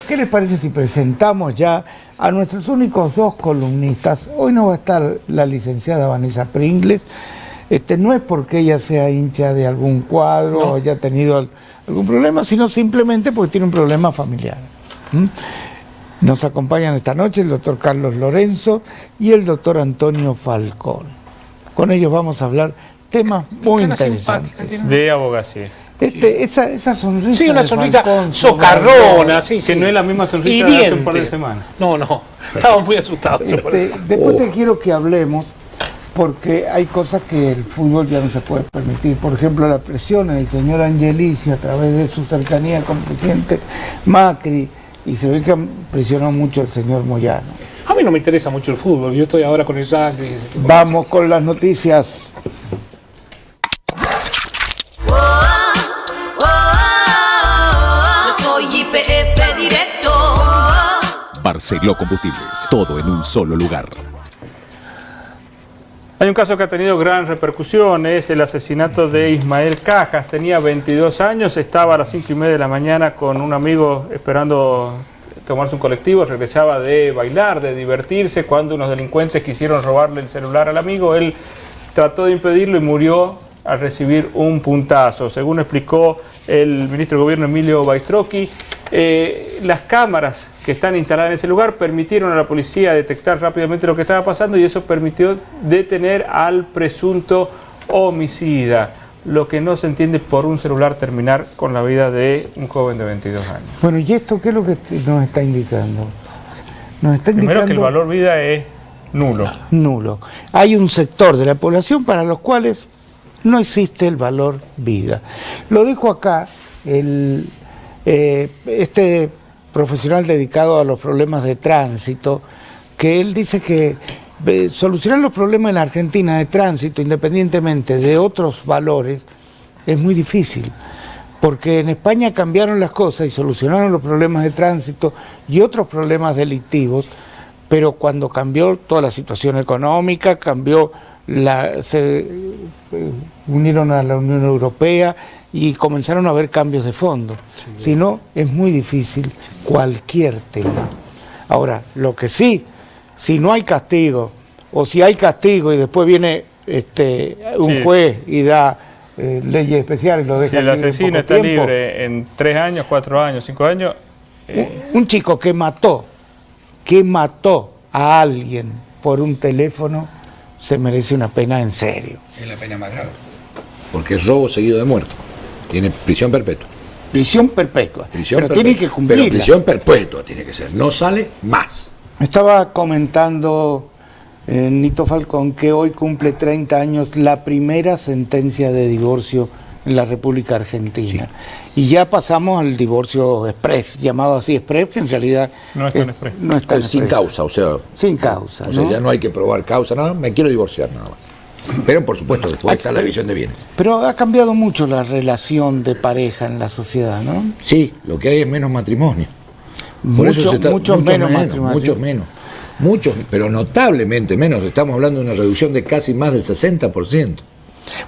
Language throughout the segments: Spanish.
¿Qué les parece si presentamos ya a nuestros únicos dos columnistas? Hoy no va a estar la licenciada Vanessa Pringles. No es porque ella sea hincha de algún cuadro o haya tenido algún problema, sino simplemente porque tiene un problema familiar. Nos acompañan esta noche el doctor Carlos Lorenzo y el doctor Antonio Falcón. Con ellos vamos a hablar temas muy interesantes. De abogacía. Esa sonrisa. Sí, una sonrisa Falcón, socarrona, sí, Que no es la misma sonrisa de hace un par de semanas. No, estábamos muy asustados. Después te quiero que hablemos, porque hay cosas que el fútbol ya no se puede permitir. Por ejemplo, la presión en el señor Angelici a través de su cercanía con el presidente Macri, y se ve que presionó mucho al señor Moyano. A mí no me interesa mucho el fútbol, yo estoy ahora con el rugby. Vamos con las noticias. YPF Directo. Barceló Combustibles, todo en un solo lugar. Hay un caso que ha tenido gran repercusión, es el asesinato de Ismael Cajas. Tenía 22 años, estaba a las 5:30 de la mañana con un amigo esperando tomarse un colectivo, regresaba de bailar, de divertirse, cuando unos delincuentes quisieron robarle el celular al amigo. Él trató de impedirlo y murió al recibir un puntazo. Según explicó el ministro de Gobierno Emilio Baistrocchi, las cámaras que están instaladas en ese lugar permitieron a la policía detectar rápidamente lo que estaba pasando y eso permitió detener al presunto homicida. Lo que no se entiende por un celular terminar con la vida de un joven de 22 años. Bueno, ¿y esto qué es lo que nos está indicando? Nos está indicando primero que el valor vida es nulo. Nulo. Hay un sector de la población para los cuales no existe el valor vida. Lo dijo acá este profesional dedicado a los problemas de tránsito, que él dice que solucionar los problemas en Argentina de tránsito, independientemente de otros valores, es muy difícil. Porque en España cambiaron las cosas y solucionaron los problemas de tránsito y otros problemas delictivos, pero cuando cambió toda la situación económica, se unieron a la Unión Europea y comenzaron a haber cambios de fondo. Si no, es muy difícil cualquier tema. Ahora, lo que sí, si no hay castigo, o si hay castigo y después viene un juez y da leyes especiales, lo deja si el libre asesino está libre en 3 años, 4 años, 5 años... Un chico que mató a alguien por un teléfono se merece una pena en serio. Es la pena más grave. Porque es robo seguido de muerte. Tiene prisión perpetua. Prisión perpetua. Pero tiene que cumplirla. Pero prisión perpetua tiene que ser. No sale más. Estaba comentando Nito Falcón que hoy cumple 30 años la primera sentencia de divorcio en la República Argentina. Sí. Y ya pasamos al divorcio express, llamado así express, que en realidad no está en express. No está en sin express. Causa, o sea. Sin causa. O sea, ya no hay que probar causa, nada, me quiero divorciar nada más. Pero por supuesto, después está la división de bienes. Pero ha cambiado mucho la relación de pareja en la sociedad, ¿no? Sí, lo que hay es menos matrimonio. Muchos menos matrimonios. Muchos, pero notablemente menos. Estamos hablando de una reducción de casi más del 60%.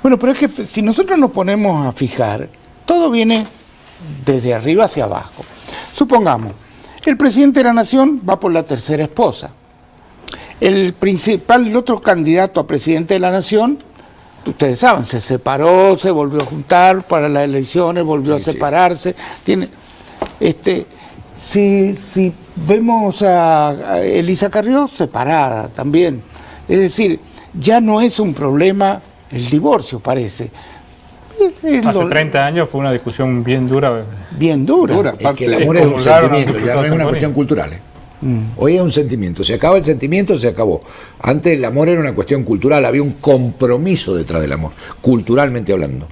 Bueno, pero es que si nosotros nos ponemos a fijar, todo viene desde arriba hacia abajo. Supongamos, el presidente de la Nación va por la tercera esposa. El otro candidato a presidente de la Nación, ustedes saben, se separó, se volvió a juntar para las elecciones, volvió a separarse. Si vemos a Elisa Carrió, separada también. Es decir, ya no es un problema el divorcio, parece. Hace 30 años fue una discusión bien dura. Bien dura. Es que el amor es un sentimiento, ya no es una cuestión cultural. Hoy es un sentimiento, se acaba el sentimiento, se acabó. Antes el amor era una cuestión cultural, había un compromiso detrás del amor, culturalmente hablando.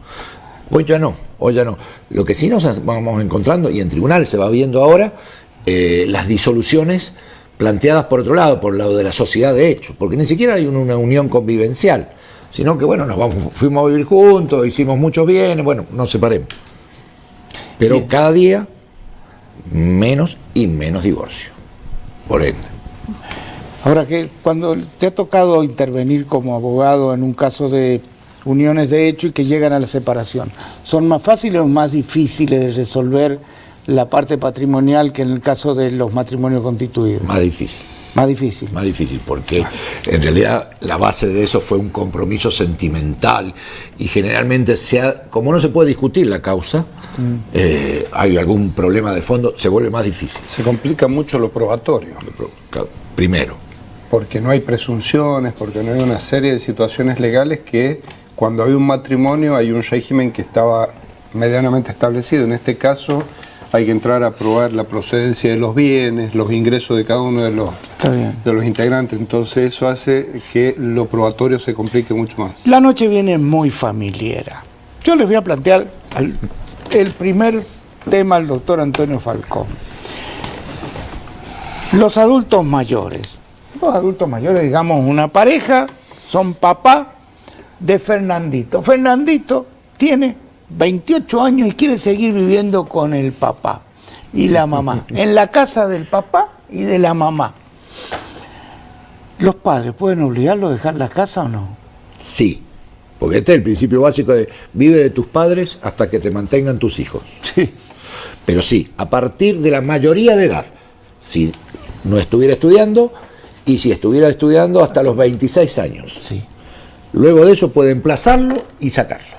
Hoy ya no. Lo que sí nos vamos encontrando, y en tribunal se va viendo ahora, las disoluciones planteadas por otro lado, por el lado de la sociedad de hecho, porque ni siquiera hay una unión convivencial, sino que bueno, fuimos a vivir juntos, hicimos muchos bienes, bueno, nos separemos. Pero bien, cada día menos y menos divorcio, por ende. Ahora, que cuando te ha tocado intervenir como abogado en un caso de uniones de hecho y que llegan a la separación, ¿son más fáciles o más difíciles de resolver la parte patrimonial que en el caso de los matrimonios constituidos? Más difícil. Más difícil. Más difícil, porque en realidad la base de eso fue un compromiso sentimental y generalmente, como no se puede discutir la causa, hay algún problema de fondo, se vuelve más difícil. Se complica mucho lo probatorio. Primero. Porque no hay presunciones, porque no hay una serie de situaciones legales que cuando hay un matrimonio hay un régimen que estaba medianamente establecido. En este caso hay que entrar a probar la procedencia de los bienes, los ingresos de cada uno de los integrantes. Entonces eso hace que lo probatorio se complique mucho más. La noche viene muy familiera. Yo les voy a plantear el primer tema al doctor Antonio Falcón. Los adultos mayores. Los adultos mayores, digamos, una pareja, son papá de Fernandito. Fernandito tiene 28 años y quiere seguir viviendo con el papá y la mamá, en la casa del papá y de la mamá. ¿Los padres pueden obligarlo a dejar la casa o no? Sí, porque este es el principio básico de vive de tus padres hasta que te mantengan tus hijos. Sí. Pero sí, a partir de la mayoría de edad, si no estuviera estudiando y si estuviera estudiando hasta los 26 años. Sí. Luego de eso puede emplazarlo y sacarlo.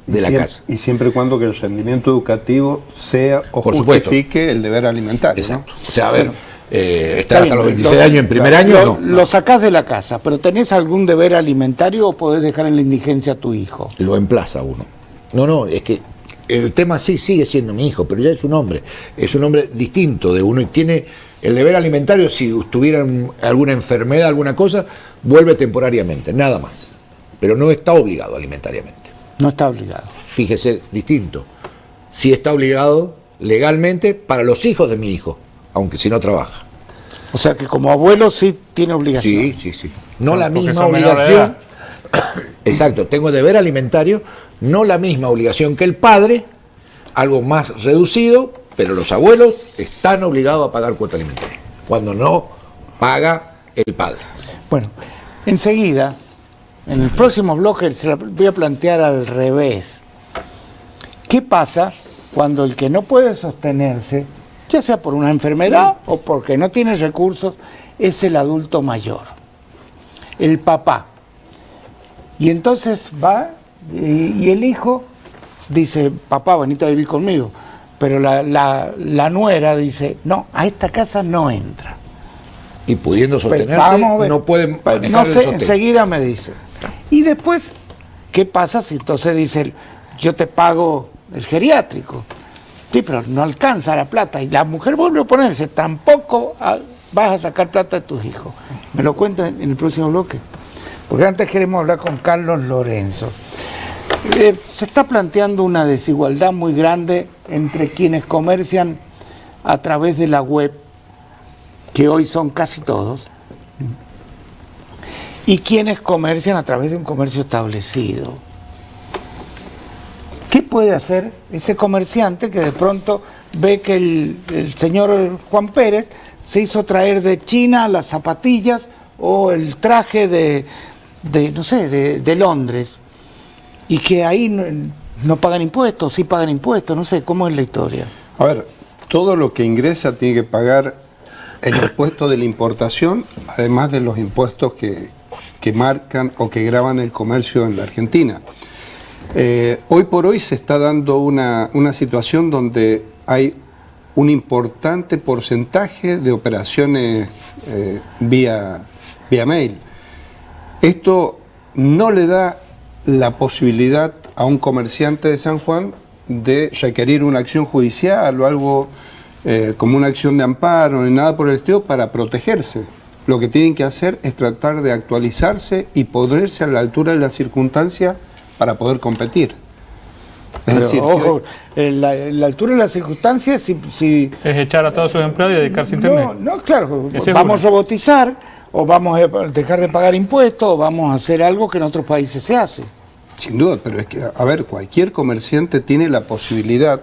De la casa. Y siempre y cuando que el rendimiento educativo sea o Por justifique supuesto. el deber alimentario. Exacto. ¿no? O sea, a ver, Está estar hasta los 26 años en primer año, no. Lo sacás de la casa, pero ¿tenés algún deber alimentario o podés dejar en la indigencia a tu hijo? Lo emplaza uno. No, es que el tema sí sigue siendo mi hijo, pero ya es un hombre distinto de uno y tiene el deber alimentario. Si tuviera alguna enfermedad, alguna cosa, vuelve temporariamente, nada más. Pero no está obligado alimentariamente. No está obligado. Fíjese, distinto. Sí está obligado legalmente para los hijos de mi hijo, aunque si no trabaja. O sea que como abuelo sí tiene obligación. Sí. No la Porque misma son menores de obligación. edad. Exacto, tengo deber alimentario, no la misma obligación que el padre, algo más reducido, pero los abuelos están obligados a pagar cuota alimentaria, cuando no paga el padre. Bueno, enseguida, en el próximo bloque se la voy a plantear al revés. ¿Qué pasa cuando el que no puede sostenerse, ya sea por una enfermedad o porque no tiene recursos, es el adulto mayor, el papá? Y entonces va y el hijo dice, papá, venite a vivir conmigo. Pero la nuera dice, no, a esta casa no entra. Y pudiendo sostenerse, Vamos a ver. no pueden manejar No sé, el sostén. enseguida me dice. Y después, ¿qué pasa si entonces dice, yo te pago el geriátrico? Sí, pero no alcanza la plata. Y la mujer vuelve a oponerse, tampoco vas a sacar plata de tus hijos. Me lo cuenta en el próximo bloque. Porque antes queremos hablar con Carlos Lorenzo. Se está planteando una desigualdad muy grande entre quienes comercian a través de la web, que hoy son casi todos, y quienes comercian a través de un comercio establecido. ¿Qué puede hacer ese comerciante que de pronto ve que el señor Juan Pérez se hizo traer de China las zapatillas o el traje de Londres, y que ahí no pagan impuestos, sí pagan impuestos, no sé, ¿cómo es la historia? A ver, todo lo que ingresa tiene que pagar el impuesto de la importación, además de los impuestos que marcan o que graban el comercio en la Argentina. Hoy por hoy se está dando una situación donde hay un importante porcentaje de operaciones vía mail. Esto no le da la posibilidad a un comerciante de San Juan de requerir una acción judicial o algo como una acción de amparo ni nada por el estilo para protegerse. Lo que tienen que hacer es tratar de actualizarse y ponerse a la altura de las circunstancias para poder competir. Es decir, ojo, la altura de las circunstancias, si Es echar a todos sus empleados y dedicarse a Internet. no, claro, Esa es vamos a una. robotizar, o vamos a dejar de pagar impuestos, o vamos a hacer algo que en otros países se hace. sin duda, pero es que, a ver, cualquier comerciante tiene la posibilidad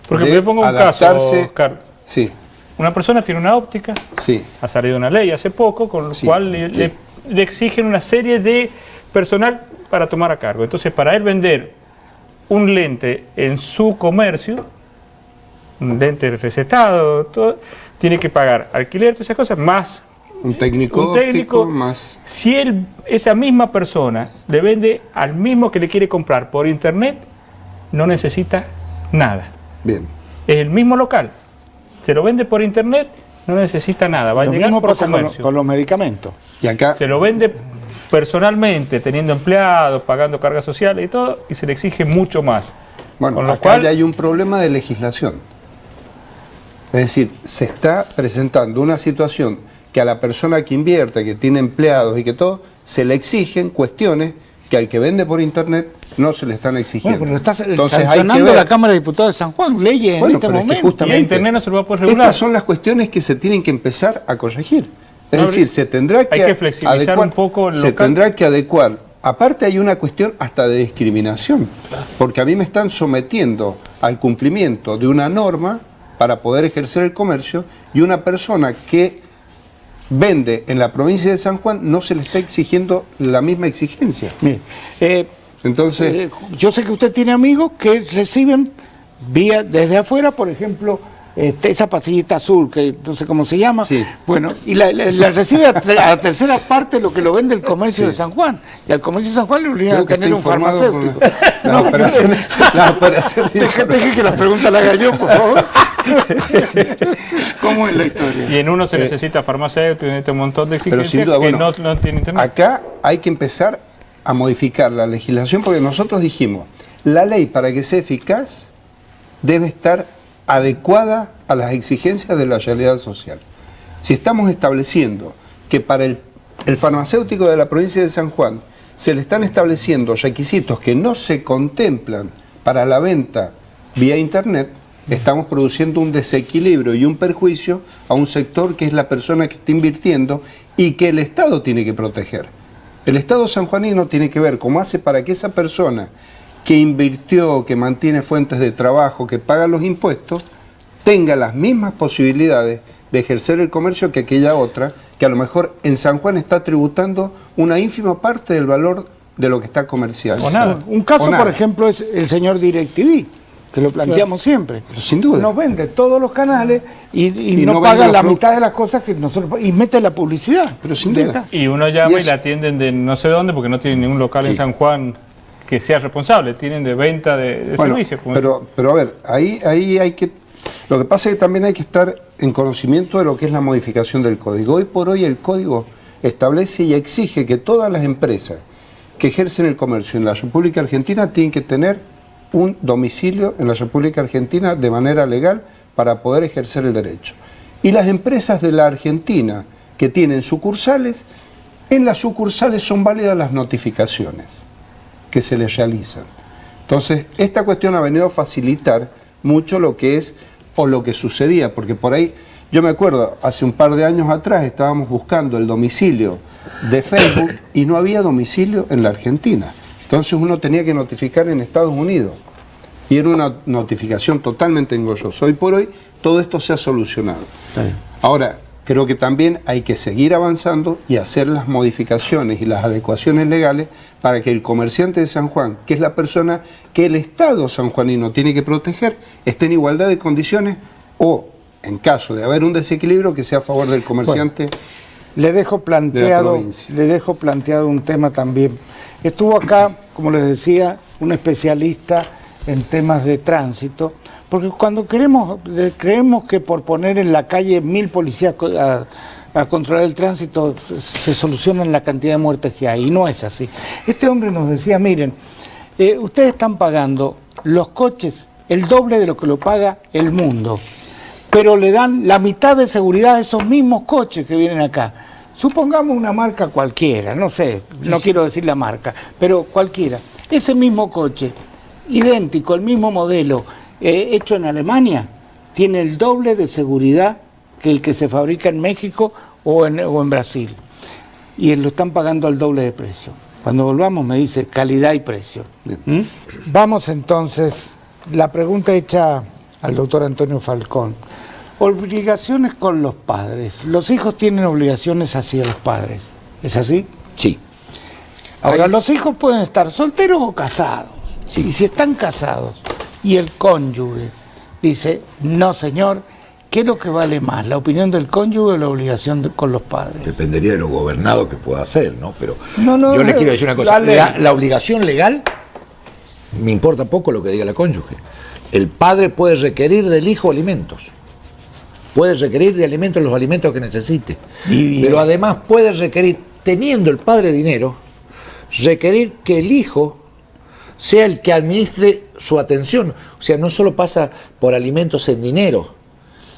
Porque de yo pongo un caso, adaptarse. Oscar. Sí, Una persona tiene una óptica, sí. ha salido una ley hace poco, con lo Sí, cual sí. le exigen una serie de personal para tomar a cargo. Entonces, para él vender un lente en su comercio, un lente recetado, todo, tiene que pagar alquiler, todas esas cosas, más Un técnico óptico más... Si esa misma persona le vende al mismo que le quiere comprar por internet, no necesita nada. Bien. Es el mismo local. Se lo vende por internet, no necesita nada. Va a Lo llegar mismo por pasa comercio. con los medicamentos. Y acá... Se lo vende personalmente, teniendo empleados, pagando cargas sociales y todo, y se le exige mucho más. Bueno, con lo acá cual, ya hay un problema de legislación. Es decir, se está presentando una situación que a la persona que invierte, que tiene empleados y que todo, se le exigen cuestiones que al que vende por internet no se le están exigiendo. Bueno, pero está Entonces, hay que sancionando ver- la Cámara de Diputados de San Juan, leyes en Bueno, este pero es que momento. y a justamente internet no se lo va a poder regular. estas son las cuestiones que se tienen que empezar a corregir. Es No, decir, se tendrá hay que flexibilizar un poco el se local. tendrá que adecuar. Aparte hay una cuestión hasta de discriminación, porque a mí me están sometiendo al cumplimiento de una norma para poder ejercer el comercio y una persona que vende en la provincia de San Juan no se le está exigiendo la misma exigencia. Mire, Entonces, yo sé que usted tiene amigos que reciben vía desde afuera, por ejemplo, esa pastillita azul, que no sé cómo se llama, Sí. bueno, y la recibe a la tercera parte de lo que lo vende el comercio Sí. de San Juan. Y al comercio de San Juan le obligan creo a que tener está un informado farmacéutico. por las operaciones. Las operaciones. Deje que la pregunta la haga yo, por favor. ¿Cómo es la historia? Y en uno se necesita farmacéutico, necesita un montón de Pero exigencias sin duda, que bueno, no tiene internet. acá hay que empezar a modificar la legislación porque nosotros dijimos, la ley para que sea eficaz debe estar adecuada a las exigencias de la realidad social. Si estamos estableciendo que para el farmacéutico de la provincia de San Juan se le están estableciendo requisitos que no se contemplan para la venta vía internet, estamos produciendo un desequilibrio y un perjuicio a un sector que es la persona que está invirtiendo y que el Estado tiene que proteger. El Estado sanjuanino tiene que ver cómo hace para que esa persona que invirtió, que mantiene fuentes de trabajo, que paga los impuestos, tenga las mismas posibilidades de ejercer el comercio que aquella otra, que a lo mejor en San Juan está tributando una ínfima parte del valor de lo que está comercializado. O nada. Un caso, O nada. por ejemplo, es el señor DirecTV, que lo planteamos siempre. Pero sin duda. Nos vende todos los canales y Y no no paga vende los la productos. mitad de las cosas que nosotros... Y mete la publicidad. Pero sin de duda. acá. Y uno llama Y y, eso- la atienden de no sé dónde porque no tienen ningún local en San Juan que sea responsable, tienen de venta de Bueno, servicios. como- pero a ver, ahí hay que... Lo que pasa es que también hay que estar en conocimiento de lo que es la modificación del código. Hoy por hoy el código establece y exige que todas las empresas que ejercen el comercio en la República Argentina tienen que tener un domicilio en la República Argentina de manera legal para poder ejercer el derecho. Y las empresas de la Argentina que tienen sucursales, en las sucursales son válidas las notificaciones que se les realizan. Entonces, esta cuestión ha venido a facilitar mucho lo que es o lo que sucedía, porque por ahí, yo me acuerdo, hace un par de años atrás estábamos buscando el domicilio de Facebook y no había domicilio en la Argentina. Entonces uno tenía que notificar en Estados Unidos y era una notificación totalmente engorrosa. Hoy por hoy todo esto se ha solucionado. Ahora, creo que también hay que seguir avanzando y hacer las modificaciones y las adecuaciones legales para que el comerciante de San Juan, que es la persona que el Estado sanjuanino tiene que proteger, esté en igualdad de condiciones o, en caso de haber un desequilibrio, que sea a favor del comerciante. Le dejo provincia. planteado un tema también. Estuvo acá, como les decía, un especialista en temas de tránsito, porque cuando creemos que por poner en la calle 1000 policías a controlar el tránsito se solucionan la cantidad de muertes que hay, y no es así. Este hombre nos decía, miren, ustedes están pagando los coches el doble de lo que lo paga el mundo, pero le dan la mitad de seguridad a esos mismos coches que vienen acá. Supongamos una marca cualquiera, no sé, no quiero decir la marca, pero cualquiera. Ese mismo coche, idéntico, el mismo modelo, hecho en Alemania, tiene el doble de seguridad que el que se fabrica en México o en Brasil. Y lo están pagando al doble de precio. Cuando volvamos me dice calidad y precio. ¿Mm? Vamos entonces, la pregunta hecha al doctor Antonio Falcón. Obligaciones con los padres. Los hijos tienen obligaciones hacia los padres. ¿Es así? Sí. Ahora, Ahí- los hijos pueden estar solteros o casados. Sí. Y si están casados y el cónyuge dice, no señor, ¿qué es lo que vale más? ¿La opinión del cónyuge o la obligación con los padres? Dependería de lo gobernado que pueda hacer, ¿no? Pero No, yo le quiero decir una cosa. dale. La obligación legal, me importa poco lo que diga la cónyuge. El padre puede requerir del hijo alimentos. Puede requerir de alimentos los alimentos que necesite. Pero además puede requerir, teniendo el padre dinero, requerir que el hijo sea el que administre su atención. O sea, no solo pasa por alimentos en dinero,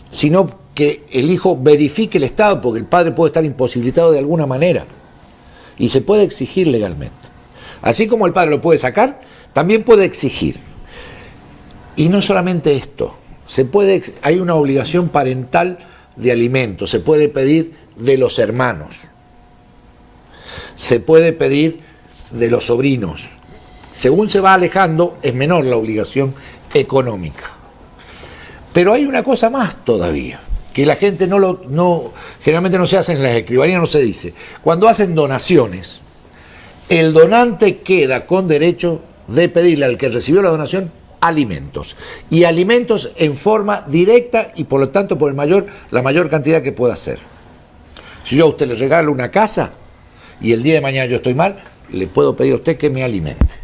sino que el hijo verifique el estado, porque el padre puede estar imposibilitado de alguna manera. Y se puede exigir legalmente. Así como el padre lo puede sacar, también puede exigir. Y no solamente esto, hay una obligación parental de alimentos, se puede pedir de los hermanos, se puede pedir de los sobrinos. Según se va alejando, es menor la obligación económica. Pero hay una cosa más todavía, que la gente generalmente no se hace en las escribanías, no se dice. Cuando hacen donaciones, el donante queda con derecho de pedirle al que recibió la donación alimentos. Y alimentos en forma directa y por lo tanto por la mayor cantidad que pueda hacer. Si yo a usted le regalo una casa y el día de mañana yo estoy mal, le puedo pedir a usted que me alimente.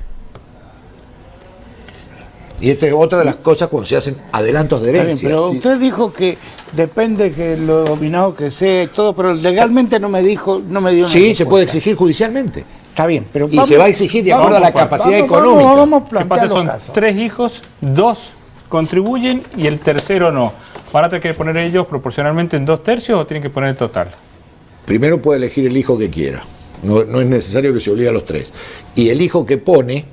Y esta es otra de las cosas cuando se hacen adelantos de herencias. Pero usted dijo que depende que lo dominado que sea y todo, pero legalmente no me dio una Sí, respuesta. se puede exigir judicialmente. Está bien, pero Y se va a exigir de acuerdo a la capacidad económica. Vamos a ¿Qué pasa? plantear los Son casos. 3 hijos, 2 contribuyen y el tercero no. ¿Van a tener que poner ellos proporcionalmente en 2/3 o tienen que poner el total? Primero puede elegir el hijo que quiera. No es necesario que se obligue a los 3. Y el hijo que pone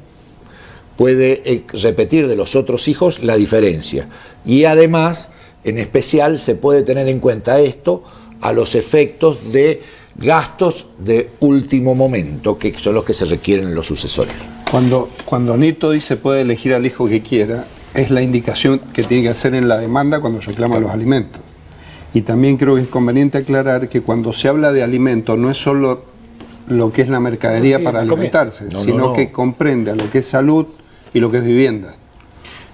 puede repetir de los otros hijos la diferencia. Y además, en especial, se puede tener en cuenta esto a los efectos de gastos de último momento, que son los que se requieren en los sucesorios. Cuando Nito dice puede elegir al hijo que quiera, es la indicación que tiene que hacer en la demanda cuando reclama los alimentos. Y también creo que es conveniente aclarar que cuando se habla de alimentos no es solo lo que es la mercadería para alimentarse, sino que comprende a lo que es salud y lo que es vivienda.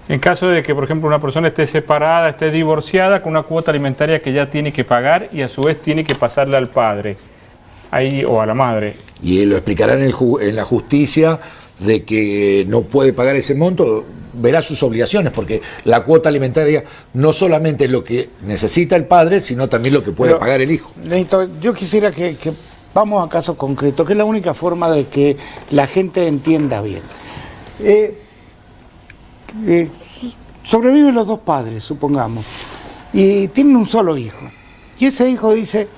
En caso de que, por ejemplo, una persona esté separada, esté divorciada, con una cuota alimentaria que ya tiene que pagar y a su vez tiene que pasarle al padre o a la madre. Y lo explicarán en la justicia de que no puede pagar ese monto, verá sus obligaciones, porque la cuota alimentaria no solamente es lo que necesita el padre, sino también lo que puede pagar el hijo. Néstor, yo quisiera que vamos a casos concretos, que es la única forma de que la gente entienda bien. Sobreviven los 2 padres, supongamos, y tienen un solo hijo. Y ese hijo dice,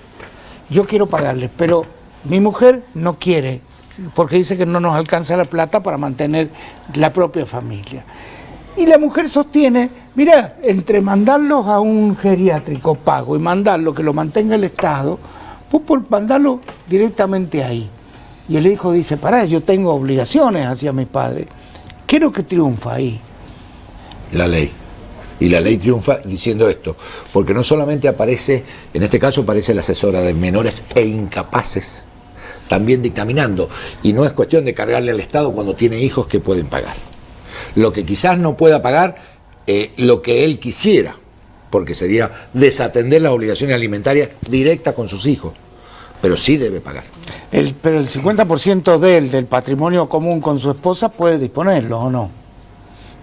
yo quiero pagarles, pero mi mujer no quiere, porque dice que no nos alcanza la plata para mantener la propia familia. Y la mujer sostiene, mira, entre mandarlos a un geriátrico pago y mandarlo que lo mantenga el Estado, pues por mandarlo directamente ahí. Y el hijo dice, pará, yo tengo obligaciones hacia mi padre. ¿Qué es lo que triunfa ahí? La ley. Y la ley triunfa diciendo esto, porque no solamente aparece, en este caso aparece la asesora de menores e incapaces, también dictaminando, y no es cuestión de cargarle al Estado cuando tiene hijos que pueden pagar. Lo que quizás no pueda pagar, lo que él quisiera, porque sería desatender las obligaciones alimentarias directas con sus hijos, pero sí debe pagar. Pero el 50% del patrimonio común con su esposa puede disponerlo, ¿o no?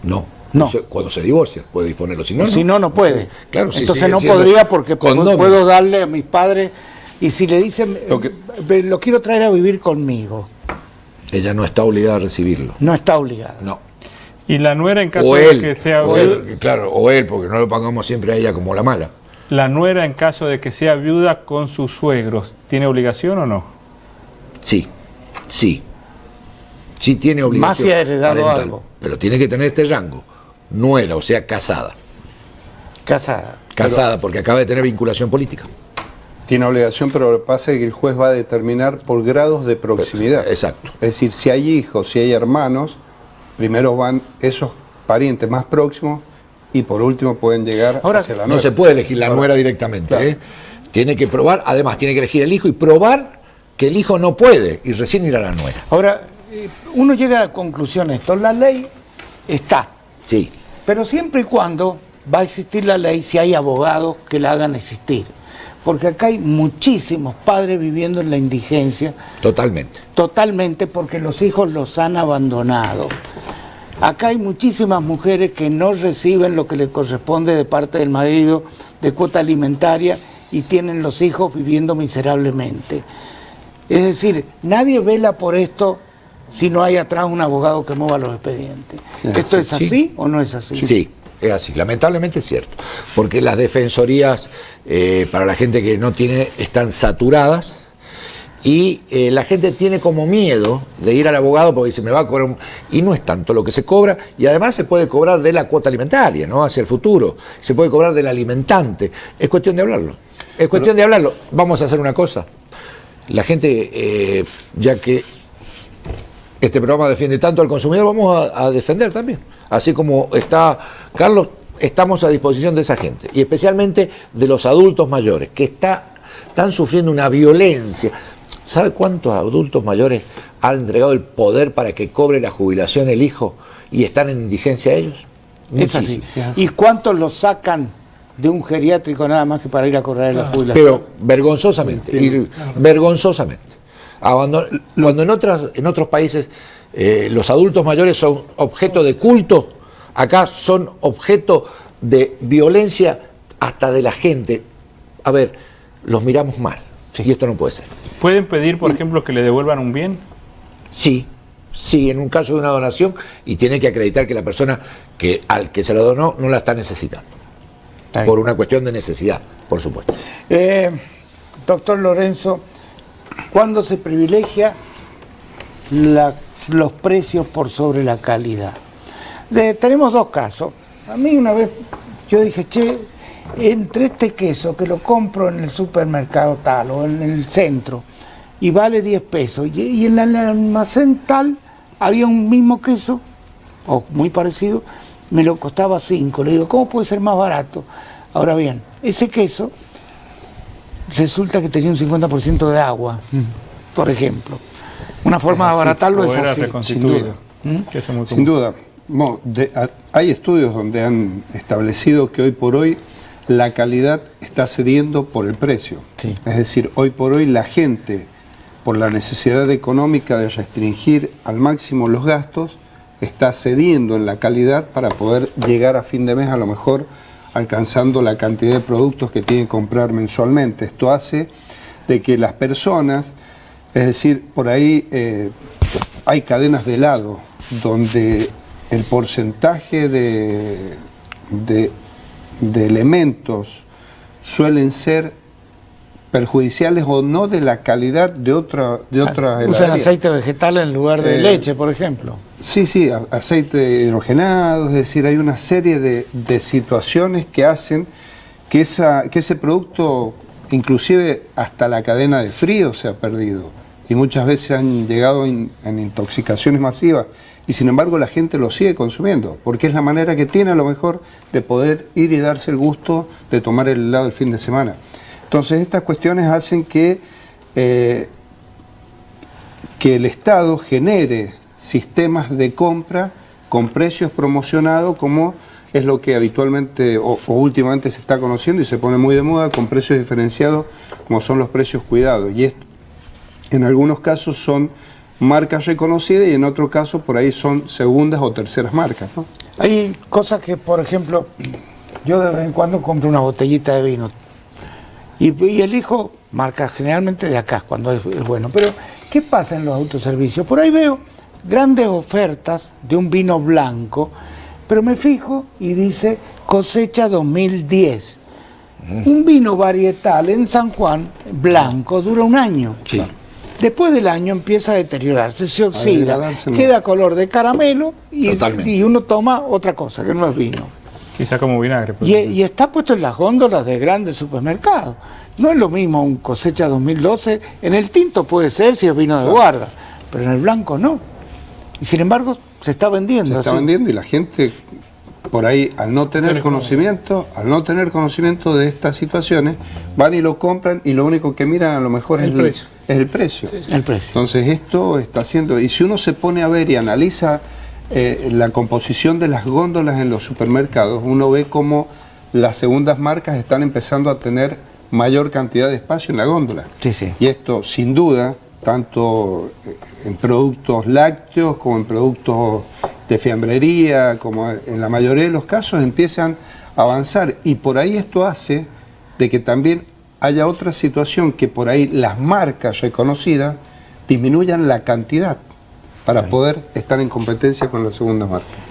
No. No. Cuando se divorcia puede disponerlo, si no, Si no, no puede. Claro, si entonces sigue no siendo podría porque condómino. puedo darle a mis padres, y si le dicen, lo quiero traer a vivir conmigo, Ella no está obligada a recibirlo. no está obligada. No. Y la nuera, en caso O de él, que sea o él, porque no lo pongamos siempre a ella como la mala. la nuera, en caso de que sea viuda con sus suegros, ¿tiene obligación o no? Sí, sí. Sí tiene obligación. Más si ha heredado parental, algo. pero tiene que tener este rango. Nuera, o sea, casada. Casada. Casada, porque acaba de tener vinculación política. Tiene obligación, pero lo que pasa es que el juez va a determinar por grados de proximidad. Exacto. Es decir, si hay hijos, si hay hermanos, primero van esos parientes más próximos y por último pueden llegar hacia la nuera. No se puede elegir la nuera directamente. Claro. Tiene que probar, además tiene que elegir el hijo y probar que el hijo no puede y recién ir a la nuera. Ahora, uno llega a la conclusión esto, la ley está. Sí. Pero siempre y cuando va a existir la ley, si hay abogados que la hagan existir. Porque acá hay muchísimos padres viviendo en la indigencia. Totalmente. Totalmente, porque los hijos los han abandonado. Acá hay muchísimas mujeres que no reciben lo que les corresponde de parte del marido de cuota alimentaria y tienen los hijos viviendo miserablemente. Es decir, nadie vela por esto si no hay atrás un abogado que mueva los expedientes. ¿Esto es así o no es así? Sí, es así. Lamentablemente es cierto. Porque las defensorías para la gente que no tiene están saturadas y la gente tiene como miedo de ir al abogado porque dice, me va a cobrar y no es tanto lo que se cobra, y además se puede cobrar de la cuota alimentaria, ¿no? Hacia el futuro. Se puede cobrar del alimentante. Es cuestión de hablarlo. Es cuestión de hablarlo. Vamos a hacer una cosa. La gente, ya que este programa defiende tanto al consumidor, vamos a defender también. Así como está Carlos, estamos a disposición de esa gente, y especialmente de los adultos mayores, que están sufriendo una violencia. ¿Sabe cuántos adultos mayores han entregado el poder para que cobre la jubilación el hijo y están en indigencia ellos? Es así. ¿Y cuántos los sacan de un geriátrico nada más que para ir a cobrar la jubilación? Pero vergonzosamente, vergonzosamente. Cuando en otros países los adultos mayores son objeto de culto, acá son objeto de violencia hasta de la gente. A ver, los miramos mal, y esto no puede ser. ¿Pueden pedir, por ejemplo, que le devuelvan un bien? Sí, en un caso de una donación, y tiene que acreditar que la persona al que se la donó no la está necesitando. Por una cuestión de necesidad, por supuesto. Doctor Lorenzo, ¿cuándo se privilegia los precios por sobre la calidad? Tenemos dos casos. A mí una vez yo dije, entre este queso que lo compro en el supermercado tal o en el centro y vale 10 pesos y en el almacén tal había un mismo queso o muy parecido, me lo costaba 5. Le digo, ¿cómo puede ser más barato? Ahora bien, ese queso resulta que tenía un 50% de agua, por ejemplo. Una forma de abaratarlo es así. Sin duda. Sin duda. Bueno, hay estudios donde han establecido que hoy por hoy la calidad está cediendo por el precio. Sí. Es decir, hoy por hoy la gente, por la necesidad económica de restringir al máximo los gastos, está cediendo en la calidad para poder llegar a fin de mes a lo mejor alcanzando la cantidad de productos que tiene que comprar mensualmente. Esto hace de que las personas, es decir, por ahí hay cadenas de helado donde el porcentaje de elementos suelen ser perjudiciales o no de la calidad de otra heladería. Usan aceite vegetal en lugar de leche, por ejemplo. Sí, aceite hidrogenado, es decir, hay una serie de situaciones que hacen que ese producto, inclusive hasta la cadena de frío, se ha perdido. Y muchas veces han llegado en intoxicaciones masivas. Y sin embargo la gente lo sigue consumiendo, porque es la manera que tiene a lo mejor de poder ir y darse el gusto de tomar el helado el fin de semana. Entonces estas cuestiones hacen que el Estado genere sistemas de compra con precios promocionados, como es lo que habitualmente o últimamente se está conociendo y se pone muy de moda, con precios diferenciados como son los precios cuidados. Y esto, en algunos casos son marcas reconocidas y en otros casos por ahí son segundas o terceras marcas, ¿no? Hay cosas que, por ejemplo, yo de vez en cuando compro una botellita de vino y elijo marcas generalmente de acá cuando es bueno. Pero, ¿qué pasa en los autoservicios? Por ahí veo grandes ofertas de un vino blanco, pero me fijo y dice cosecha 2010. Un vino varietal en San Juan, blanco, dura un año. Sí. Después del año empieza a deteriorarse, se oxida, queda color de caramelo y uno toma otra cosa, que no es vino. Quizá como vinagre. Y está puesto en las góndolas de grandes supermercados. No es lo mismo un cosecha 2012, en el tinto puede ser si es vino de guarda, pero en el blanco no. Y sin embargo se está vendiendo. Se está vendiendo y la gente por ahí, al no tener conocimiento de estas situaciones, van y lo compran y lo único que miran a lo mejor es el precio. El precio. Entonces esto está haciendo, y si uno se pone a ver y analiza la composición de las góndolas en los supermercados, uno ve cómo las segundas marcas están empezando a tener mayor cantidad de espacio en la góndola. Sí, sí. Y esto, sin duda, tanto en productos lácteos como en productos de fiambrería, como en la mayoría de los casos, empiezan a avanzar. Y por ahí esto hace de que también haya otra situación, que por ahí las marcas reconocidas disminuyan la cantidad para poder estar en competencia con la segunda marca.